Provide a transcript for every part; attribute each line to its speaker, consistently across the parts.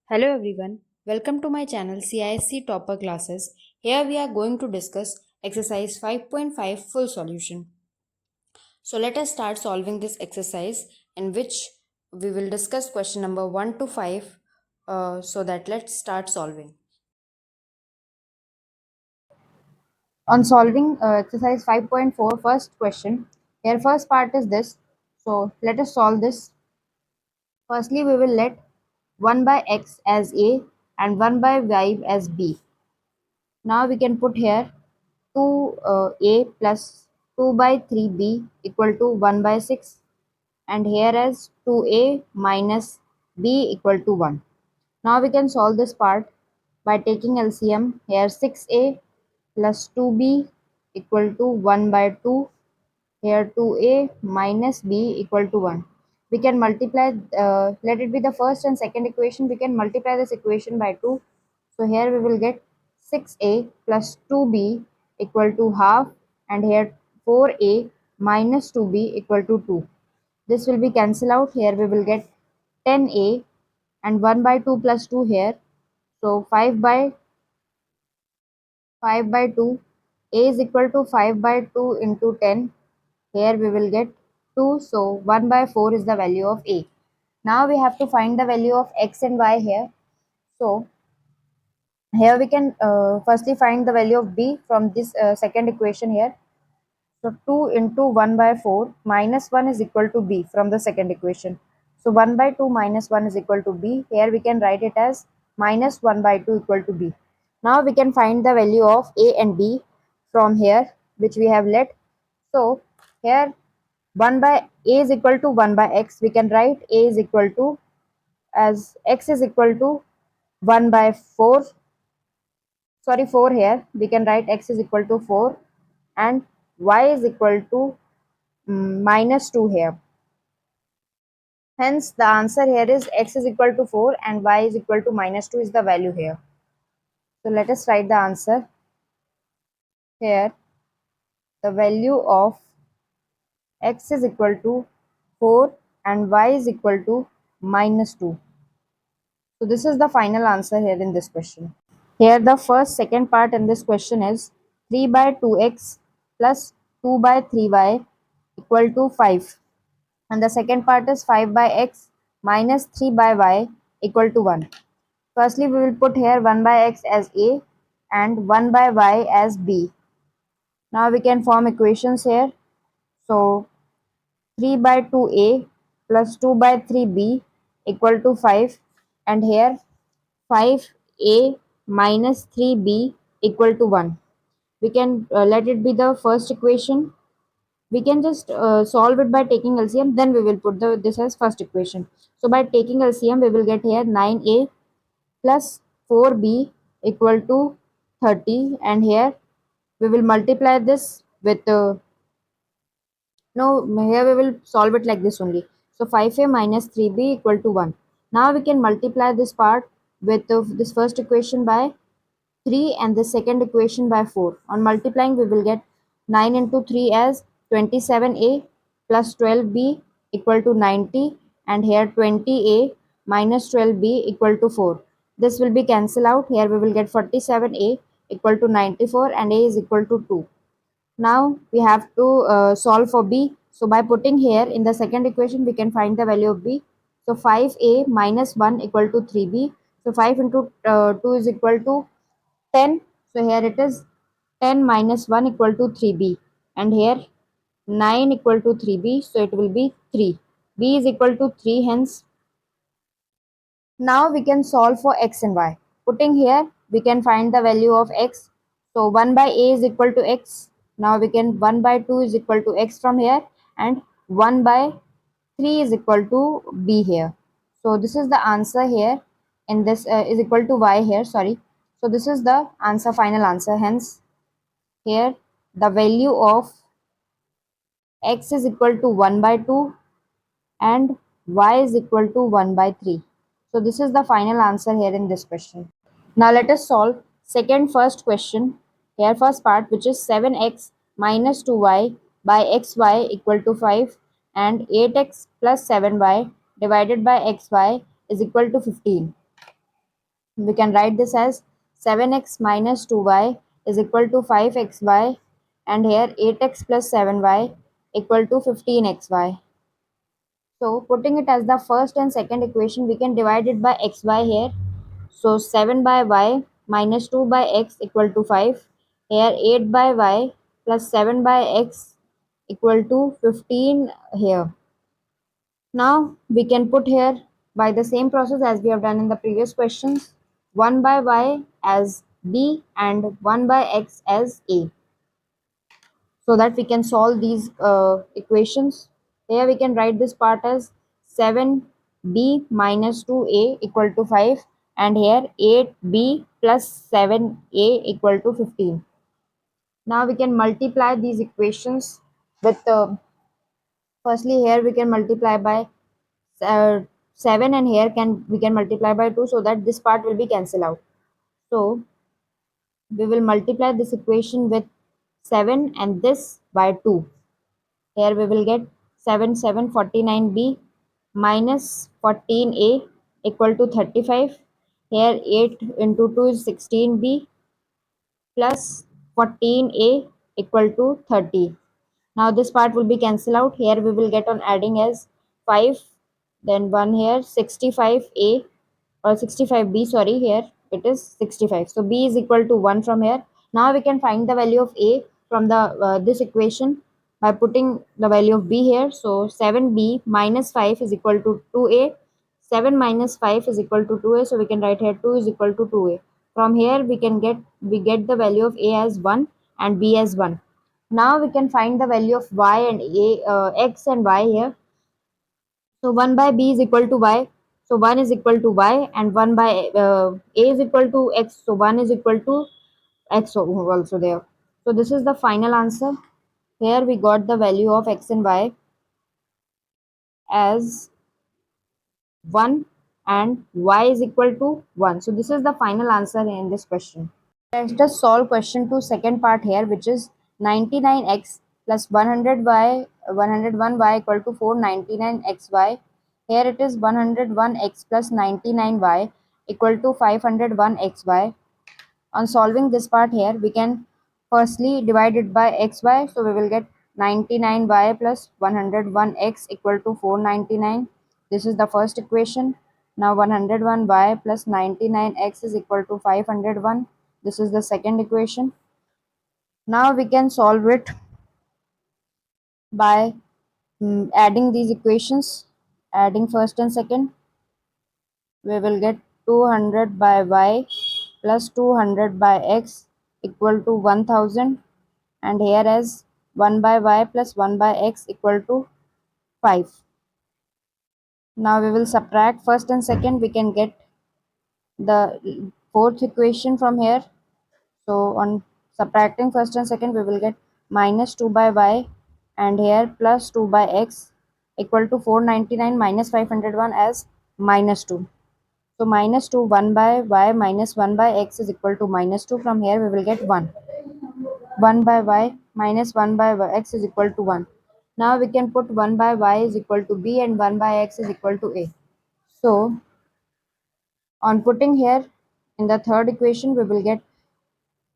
Speaker 1: Hello everyone, welcome to my channel CISC Topper Classes. Here we are going to discuss exercise 5.5 full solution. So let us start solving this exercise in which we will discuss question number 1 to 5. So that let's start solving.
Speaker 2: On solving exercise 5.4 first question, here first part is this. So let us solve this. Firstly, we will let 1 by x as a and 1 by y as b. Now we can put here 2a plus 2 by 3b equal to 1 by 6, and here as 2a minus b equal to 1. Now we can solve this part by taking LCM. Here 6a plus 2b equal to 1 by 2. Here 2a minus b equal to 1. We can multiply, let it be the first and second equation. We can multiply this equation by 2. So here we will get 6a plus 2b equal to half, and here 4a minus 2b equal to 2. This will be cancel out. Here we will get 10a and 1 by 2 plus 2 here. So 5 by 2. A is equal to 5 by 2 into 10. Here we will get 2. So 1 by 4 is the value of A. Now we have to find the value of x and y here. So here we can firstly find the value of b from this second equation here. So 2 into 1 by 4 minus 1 is equal to b from the second equation. So 1 by 2 minus 1 is equal to b. Here we can write it as minus 1 by 2 equal to b. Now we can find the value of a and b from here, which we have let. So here 1 by a is equal to 1 by x. We can write a is equal to, as x is equal to 1 by 4. Sorry, 4 here. We can write x is equal to 4 and y is equal to minus 2 here. Hence, the answer here is x is equal to 4 and y is equal to minus 2 is the value here. So, let us write the answer here. The value of x is equal to 4 and y is equal to minus 2. So, this is the final answer here in this question. Here, the second part in this question is 3 by 2x plus 2 by 3y equal to 5. And the second part is 5 by x minus 3 by y equal to 1. Firstly, we will put here 1 by x as a and 1 by y as b. Now we can form equations here. So 3 by 2a plus 2 by 3b equal to 5, and here 5a minus 3b equal to 1. We can let it be the first equation. We can just solve it by taking LCM, then we will put this as first equation. So by taking LCM, we will get here 9a plus 4b equal to 30, and here we will multiply this with no, here we will solve it like this only. So 5a minus 3b equal to 1. Now we can multiply this part with this first equation by 3 and the second equation by 4. On multiplying, we will get 9 into 3 as 27a plus 12b equal to 90, and here 20a minus 12b equal to 4. This will be cancel out. Here we will get 47a equal to 94 and a is equal to 2. Now we have to solve for b. So by putting here in the second equation, we can find the value of b. So 5a minus 1 equal to 3b. So 5 into 2 is equal to 10. So here it is 10 minus 1 equal to 3b, and here 9 equal to 3b, so it will be 3. B is equal to 3, hence now we can solve for x and y. Putting here, we can find the value of x. So 1 by a is equal to x. Now we can 1 by 2 is equal to x from here, and 1 by 3 is equal to b here. So this is the answer here, and this is equal to y here, sorry. So this is the answer, final answer. Hence here the value of x is equal to 1 by 2 and y is equal to 1 by 3. So this is the final answer here in this question. Now let us solve first question. Here first part, which is 7x minus 2y by xy equal to 5, and 8x plus 7y divided by xy is equal to 15. We can write this as 7x minus 2y is equal to 5xy, and here 8x plus 7y equal to 15xy. So putting it as the first and second equation, we can divide it by xy here. So 7 by y minus 2 by x equal to 5. Here 8 by y plus 7 by x equal to 15 here. Now we can put here by the same process as we have done in the previous questions, 1 by y as b and 1 by x as a, so that we can solve these equations. Here we can write this part as 7b minus 2a equal to 5, and here 8b plus 7a equal to 15. Now we can multiply these equations with firstly here we can multiply by uh, 7, and here we can multiply by 2, so that this part will be cancelled out. So we will multiply this equation with 7 and this by 2. Here we will get 7 7 49b minus 14a equal to 35. Here 8 into 2 is 16b plus 14a equal to 30. Now this part will be cancelled out. Here we will get on adding as 5, then 1 here, 65a or 65b, sorry, here it is 65. So b is equal to 1 from here. Now we can find the value of a from the this equation by putting the value of b here. So 7b minus 5 is equal to 2a. 7 minus 5 is equal to 2a, so we can write here 2 is equal to 2a. From here we get the value of a as 1 and b as 1. Now we can find the value of y and x and y here. So 1 by b is equal to y. So 1 is equal to y, and 1 by a is equal to x. So 1 is equal to x also there. So this is the final answer. Here we got the value of x and y as 1 and y is equal to 1. So this is the final answer in this question. Let us solve question 2 second part here, which is 99x plus 100y 101y equal to 499xy. Here it is 101x plus 99y equal to 501xy. On solving this part here, we can firstly divide it by xy. So we will get 99y plus 101x equal to 499. This is the first equation. Now 101y plus 99x is equal to 501. This is the second equation. Now we can solve it by adding these equations, adding first and second. We will get 200 by y plus 200 by x equal to 1000, and here as 1 by y plus 1 by x equal to 5. Now we will subtract first and second. We can get the fourth equation from here. So on subtracting first and second, we will get minus 2 by y, and here plus 2 by x equal to 499 minus 501 as minus 2. So minus 2, 1 by y minus 1 by x is equal to minus 2. From here we will get 1. 1 by y minus 1 by x is equal to 1. Now we can put 1 by y is equal to b and 1 by x is equal to a. So on putting here in the third equation, we will get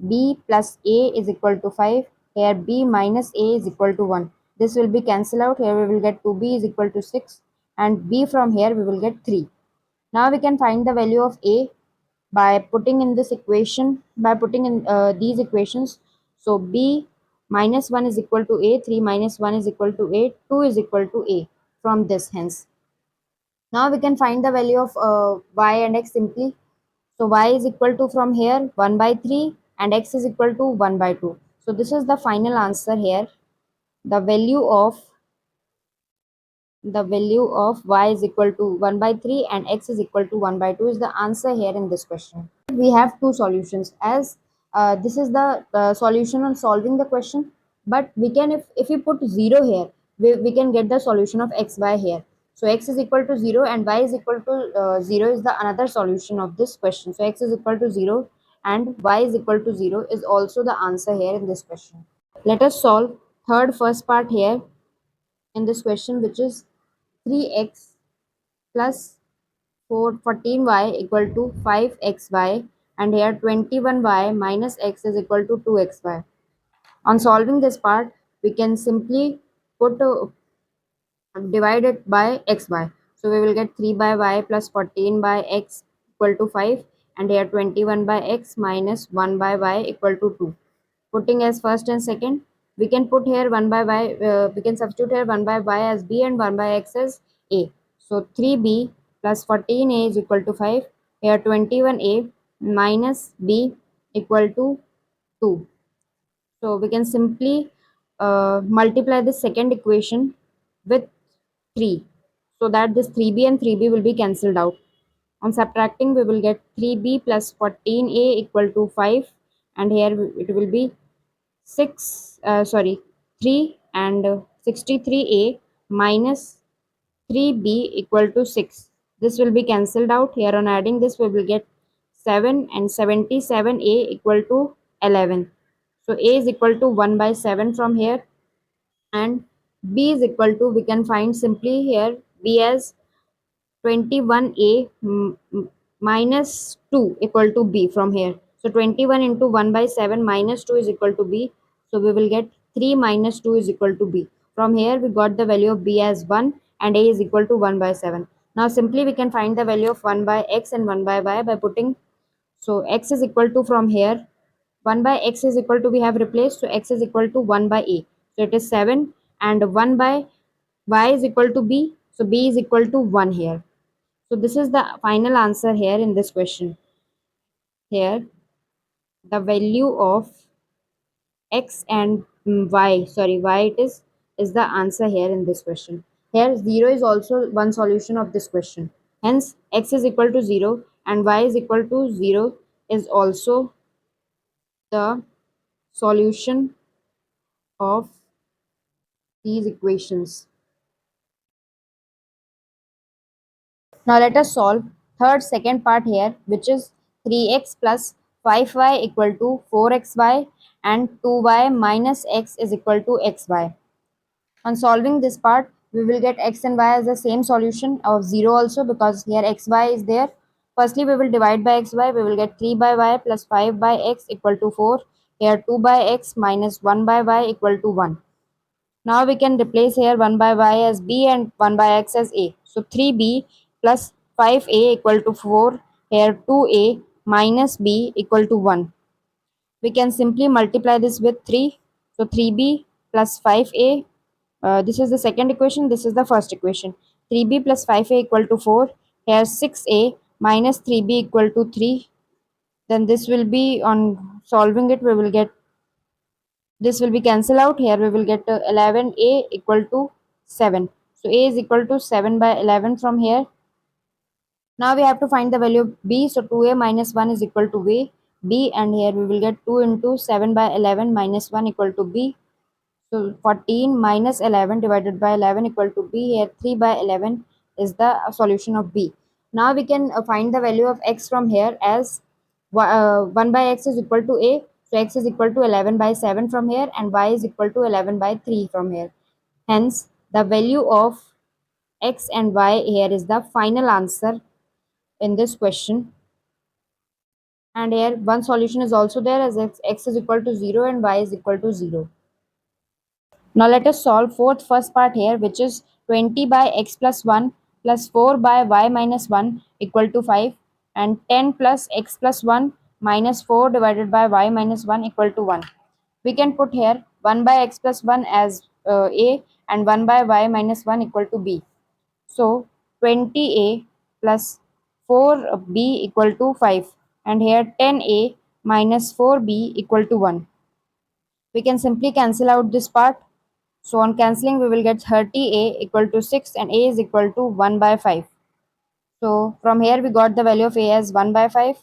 Speaker 2: b plus a is equal to 5. Here b minus a is equal to 1. This will be cancelled out. Here we will get 2b is equal to 6, and b from here we will get 3. Now we can find the value of a by putting in this equation, by putting in these equations. So b minus 1 is equal to a, 3 minus 1 is equal to a, 2 is equal to a from this hence. Now we can find the value of y and x simply. So y is equal to from here 1 by 3 and x is equal to 1 by 2. So this is the final answer here. The value of y is equal to 1 by 3 and x is equal to 1 by 2 is the answer here in this question. We have two solutions, as this is the solution on solving the question, but we can, if we put 0 here, we can get the solution of x by here. So x is equal to 0 and y is equal to 0 is the another solution of this question. So x is equal to 0 and y is equal to 0 is also the answer here in this question. Let us solve third first part here in this question, which is 3x plus 14y equal to 5xy, and here 21y minus x is equal to 2xy. On solving this part, we can simply put divide it by xy. So we will get 3 by y plus 14 by x equal to 5, and here 21 by x minus 1 by y equal to 2. Putting as first and second, we can put here 1 by y, we can substitute here 1 by y as b and 1 by x as a. So 3b plus 14a is equal to 5. Here 21a minus b equal to 2. So we can simply multiply the second equation with 3, so that this 3b and 3b will be cancelled out. On subtracting, we will get 3b plus 14a equal to 5, and here it will be 3 and 63a minus 3b equal to 6. This will be cancelled out. Here on adding this, we will get 7 and 77a equal to 11. So a is equal to 1 by 7 from here, and b is equal to, we can find simply here b as 21a minus 2 equal to b from here. So 21 into 1 by 7 minus 2 is equal to b. So we will get 3 minus 2 is equal to b. From here we got the value of b as 1 and a is equal to 1 by 7. Now simply we can find the value of 1 by x and 1 by y by putting, so x is equal to, from here 1 by x is equal to, we have replaced, so x is equal to 1 by a. So it is 7, and 1 by y is equal to b. So b is equal to 1 here. So this is the final answer here in this question. Here the value of x and y it is the answer here in this question. Here 0 is also one solution of this question. Hence x is equal to 0 and y is equal to 0 is also the solution of these equations. Now let us solve third second part here, which is 3x plus 5y equal to 4xy and 2y minus x is equal to xy. On solving this part, we will get x and y as the same solution of 0 also, because here xy is there. Firstly, we will divide by xy. We will get 3 by y plus 5 by x equal to 4. Here 2 by x minus 1 by y equal to 1. Now we can replace here 1 by y as b and 1 by x as a. So 3b plus 5a equal to 4. Here 2a minus b equal to 1. We can simply multiply this with 3. So 3b plus 5a, this is the second equation, this is the first equation. 3b plus 5a equal to 4. Here 6a minus 3b equal to 3. Then this will be, on solving it, we will get, this will be cancelled out. Here we will get 11a equal to 7. So a is equal to 7 by 11 from here. Now we have to find the value of b. So 2a minus 1 is equal to a b, and here we will get 2 into 7 by 11 minus 1 equal to b. So 14 minus 11 divided by 11 equal to b. Here 3 by 11 is the solution of b. Now we can find the value of x from here as 1 by x is equal to a. So x is equal to 11 by 7 from here, and y is equal to 11 by 3 from here. Hence the value of x and y here is the final answer in this question. And here one solution is also there, as x is equal to 0 and y is equal to 0. Now let us solve fourth first part here, which is 20 by x plus 1 plus 4 by y minus 1 equal to 5, and 10 plus x plus 1 minus 4 divided by y minus 1 equal to 1. We can put here 1 by x plus 1 as a, and 1 by y minus 1 equal to b. So 20a plus 4b equal to 5, and here 10a minus 4b equal to 1. We can simply cancel out this part. So on cancelling, we will get 30a equal to 6 and a is equal to 1 by 5. So from here we got the value of a as 1 by 5,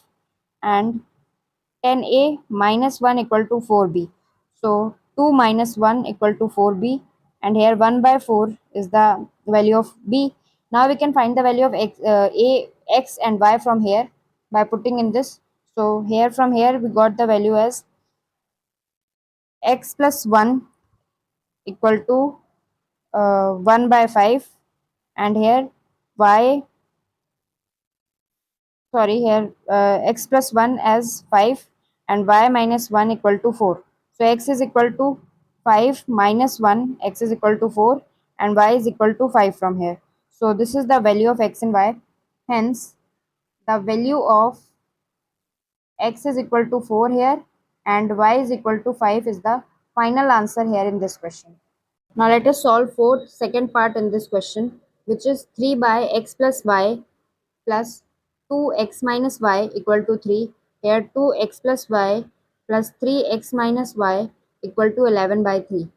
Speaker 2: and 10a minus 1 equal to 4b. So 2 minus 1 equal to 4b, and here 1 by 4 is the value of b. Now we can find the value of x and y from here by putting in this. So here, from here we got the value as x plus 1 equal to 1 by 5, and here y sorry here, x plus 1 as 5 and y minus 1 equal to 4. So x is equal to 5 minus 1, x is equal to 4 and y is equal to 5 from here. So this is the value of x and y. Hence the value of x is equal to 4 here and y is equal to 5 is the final answer here in this question. Now let us solve for second part in this question, which is 3 by x plus y plus 2x minus y equal to 3. Here 2x plus y plus 3x minus y equal to 11 by 3.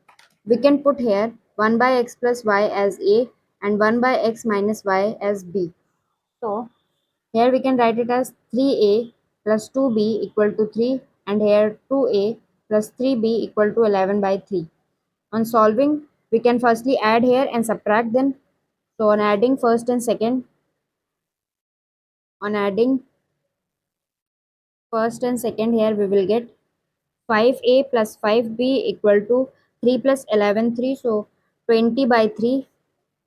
Speaker 2: We can put here 1 by x plus y as a and 1 by x minus y as b. So here we can write it as 3a plus 2b equal to 3 and here 2a plus 3b equal to 11 by 3. On solving, we can firstly add here and subtract them. So on adding first and second here we will get 5a plus 5b equal to 3 plus 11 3. So 20 by 3,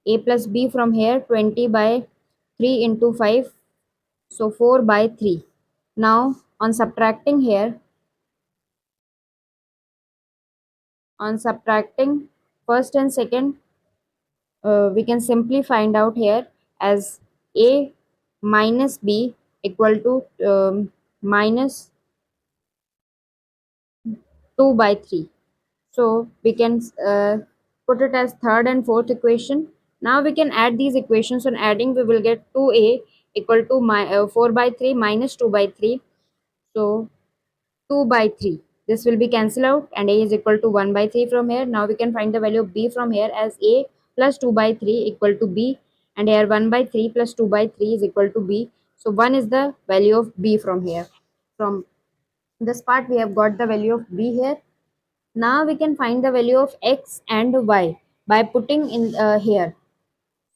Speaker 2: a plus b from here 20 by 3 into 5, so 4 by 3. Now on subtracting first and second, we can simply find out here as a minus b equal to minus 2 by 3. So we can put it as third and fourth equation. Now we can add these equations. On adding, we will get 2a equal to 4 by 3 minus 2 by 3. So 2 by 3. This will be cancelled out and a is equal to 1 by 3 from here. Now we can find the value of b from here as a plus 2 by 3 equal to b, and here 1 by 3 plus 2 by 3 is equal to b. So 1 is the value of b from here. From this part we have got the value of b here. Now we can find the value of x and y by putting in here.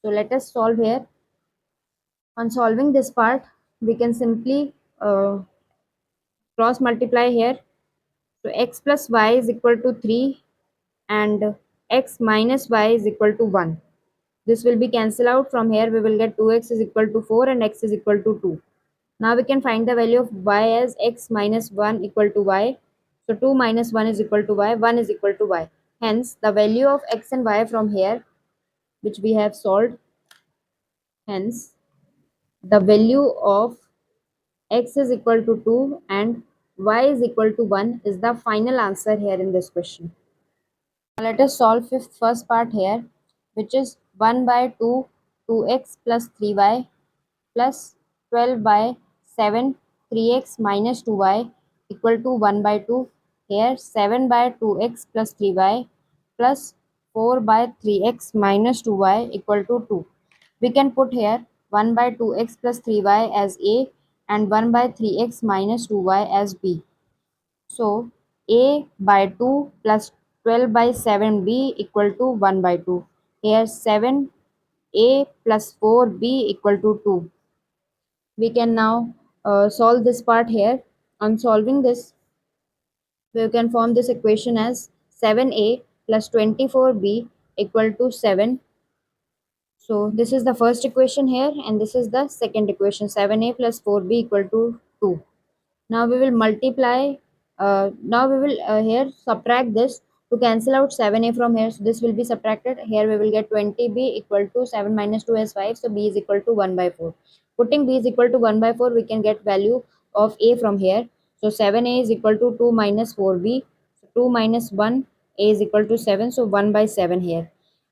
Speaker 2: So let us solve here. On solving this part, we can simply cross multiply here. So x plus y is equal to 3 and x minus y is equal to 1. This will be cancelled out. From here we will get 2x is equal to 4 and x is equal to 2. Now we can find the value of y as x minus 1 equal to y. So 2 minus 1 is equal to y, 1 is equal to y. Hence the value of x and y from here, which we have solved, hence the value of x is equal to 2 and y is equal to 1 is the final answer here in this question. Now let us solve first part here, which is 1 by 2 2x plus 3y plus 12 by 7 3x minus 2y equal to 1 by 2. Here 7 by 2x plus 3y plus 4 by 3x minus 2y equal to 2. We can put here 1 by 2x plus 3y as a and 1 by 3x minus 2y as b. So a by 2 plus 12 by 7b equal to 1 by 2. Here 7a plus 4b equal to 2. We can now solve this part here. On solving this, we can form this equation as 7a plus 24b equal to 7. So this is the first equation here and this is the second equation, 7a plus 4b equal to 2. Now we will multiply, now we will here subtract this to cancel out 7a from here. So this will be subtracted. Here we will get 20b equal to 7 minus 2 is 5. So b is equal to 1 by 4. Putting b is equal to 1 by 4, we can get value of a from here. So 7a is equal to 2 minus 4b. So 2 minus 1, a is equal to 7. So 1 by 7 here.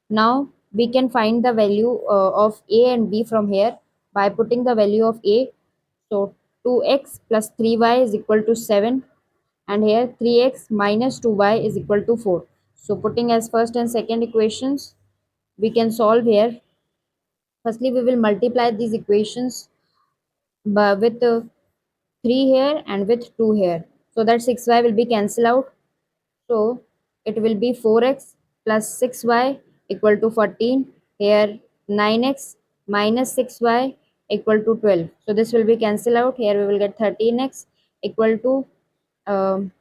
Speaker 2: Now we can find the value of a and b from here by putting the value of a. So 2x plus 3y is equal to 7 and here 3x minus 2y is equal to 4. So putting as first and second equations, we can solve here. Firstly, we will multiply these equations with 3 here and with 2 here. So that 6y will be cancelled out. So it will be 4x plus 6y equal to 14. Here 9x minus 6y equal to 12. So this will be cancelled out. Here we will get 13x equal to um,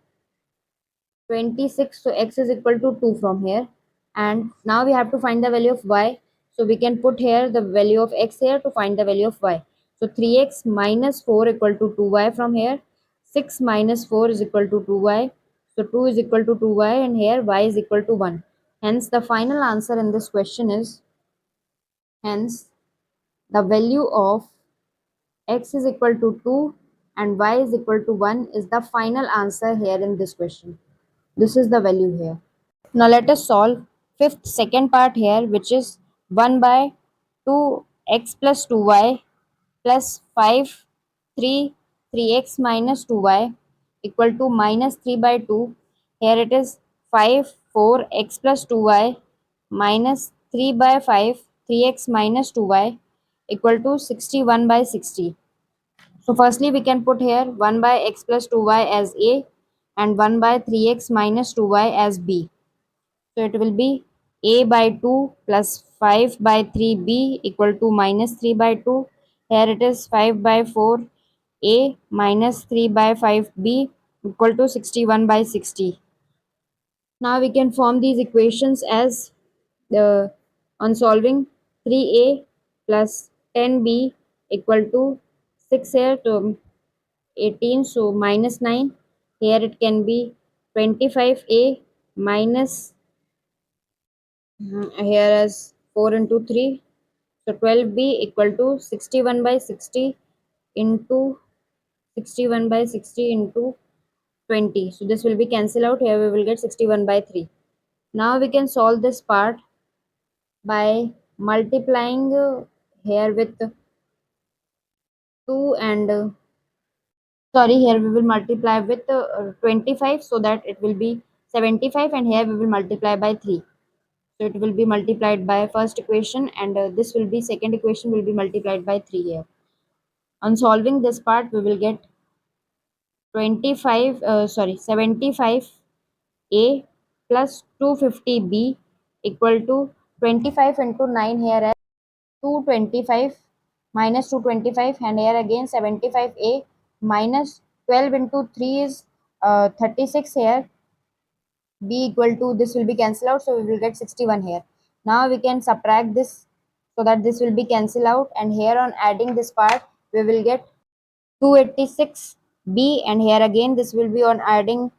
Speaker 2: 26. So x is equal to 2 from here. And now we have to find the value of y. So we can put here the value of x here to find the value of y. So 3x minus 4 equal to 2y from here. 6 minus 4 is equal to 2y. So 2 is equal to 2y and here y is equal to 1. Hence the final answer in this question is, hence the value of x is equal to 2 and y is equal to 1 is the final answer here in this question. This is the value here. Now let us solve fifth second part here, which is 1 by 2x plus 2y plus 5 3 3x minus 2y equal to minus 3 by 2. Here it is 5 4x plus 2y minus 3 by 5 3x minus 2y equal to 61 by 60. So firstly we can put here 1 by x plus 2y as a and 1 by 3x minus 2y as b. So it will be a by 2 plus 5 by 3b equal to minus 3 by 2. Here it is 5 by 4a minus 3 by 5b equal to 61 by 60. Now we can form these equations as the on solving 3a plus 10b equal to 6 here to 18, so minus 9. Here it can be 25a minus here as 4 into 3. So 12b equal to 61 by 60 into 61 by 60 into 20. So this will be cancelled out. Here we will get 61 by 3. Now we can solve this part by multiplying here with 2 and sorry, here we will multiply with 25 so that it will be 75 and here we will multiply by 3. So it will be multiplied by first equation and this will be second equation will be multiplied by 3 here. On solving this part, we will get 75a plus 250b equal to 25 into 9 here as 225 minus 225 and here again 75a minus 12 into 3 is 36 here. B equal to this will be cancelled out, so we will get 61 here. Now we can subtract this so that this will be cancelled out and here on adding this part we will get 286b and here again this will be on adding,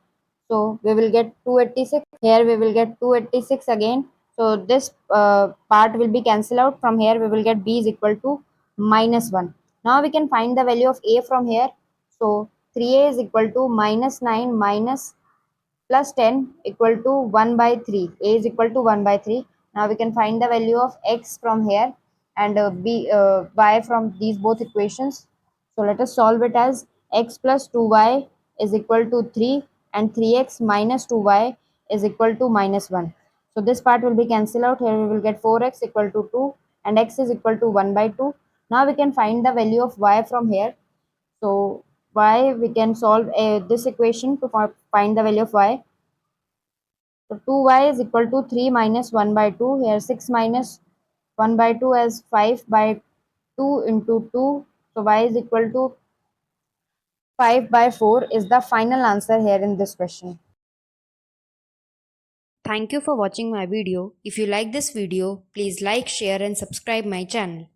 Speaker 2: so we will get 286 here, we will get 286 again. So this part will be cancelled out. From here we will get b is equal to minus 1. Now we can find the value of a from here. So 3a is equal to minus 9 minus plus 10 equal to 1 by 3. A is equal to 1 by 3. Now we can find the value of x from here and y from these both equations. So let us solve it as x plus 2y is equal to 3 and 3x minus 2y is equal to minus 1. So this part will be cancelled out. Here we will get 4x equal to 2 and x is equal to 1 by 2. Now we can find the value of y from here. So y, we can solve this equation to find the value of y. So 2y is equal to 3 minus 1 by 2. Here 6 minus 1 by 2 as 5 by 2 into 2. So y is equal to 5 by 4 is the final answer here in this question.
Speaker 1: Thank you for watching my video. If you like this video, please like, share and subscribe my channel.